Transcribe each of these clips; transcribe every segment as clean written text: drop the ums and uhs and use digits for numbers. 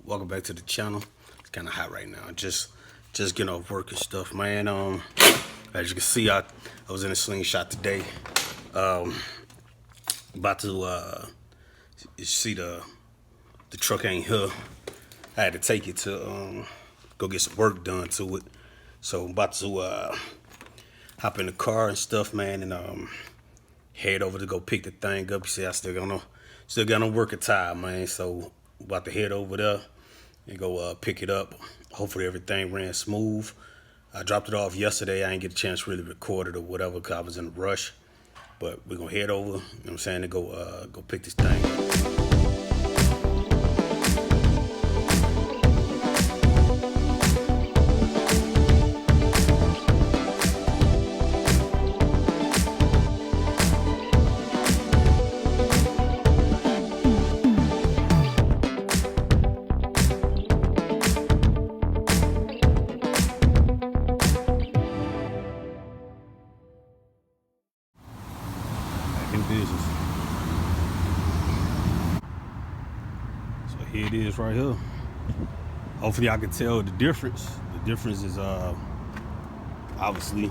Welcome back to the channel. It's kind of hot right now. Just getting off work and stuff, man. As you can see, I was in a slingshot today. About to you see the truck ain't here. I had to take it to go get some work done to it. So I'm about to hop in the car and stuff, man, and head over to go pick the thing up. You see, I still got no work attire, man. So about to head over there and go pick it up. Hopefully everything ran smooth. I dropped it off yesterday. I didn't get a chance to really record it or whatever because I was in a rush. But we're gonna head over, you know what I'm saying, to go pick this thing up. In business. So here it is right here. Hopefully I can tell the difference. The difference is obviously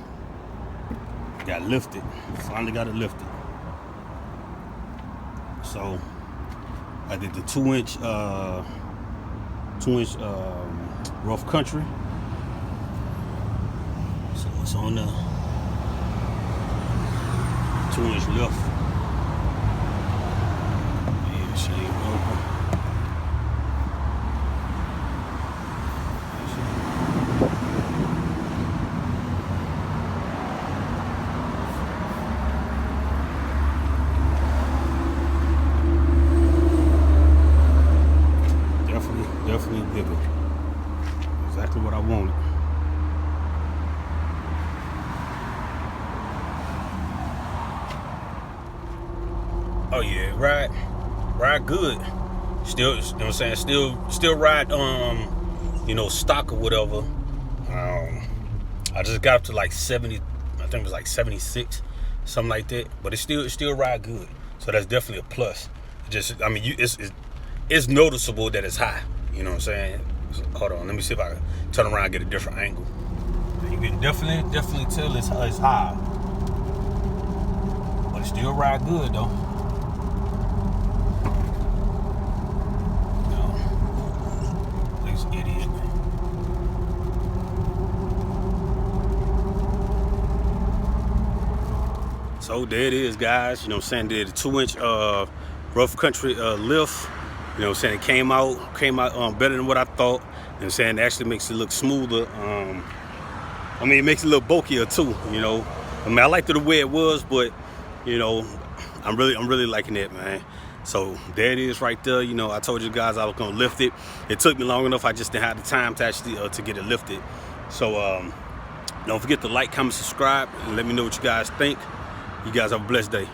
got lifted. Finally got it lifted. So I did the 2-inch rough country. So it's on the 2-inch lift. Yeah, she ain't broken. Definitely bigger. Exactly what I wanted. Oh yeah, ride good. Still, you know what I'm saying? Still ride stock or whatever. I just got up to like 70, I think it was like 76, something like that. But it still ride good. So that's definitely a plus. Just, I mean, it's noticeable that it's high. You know what I'm saying? So, hold on, let me see if I can turn around and get a different angle. You can definitely tell it's high. But it still ride good though. Idiot. So there it is, guys. You know what I'm saying? Did a 2-inch rough country lift. You know what I'm saying? It came out better than what I thought. You know what I'm saying? It actually makes it look smoother. I mean, it makes it a little bulkier too, you know. I mean, I liked it the way it was, but you know, I'm really liking it, man. So there it is right there. You know, I told you guys I was gonna lift it. It took me long enough. I just didn't have the time to actually to get it lifted. So don't forget to like, comment, subscribe, and let me know what you guys think. You guys have a blessed day.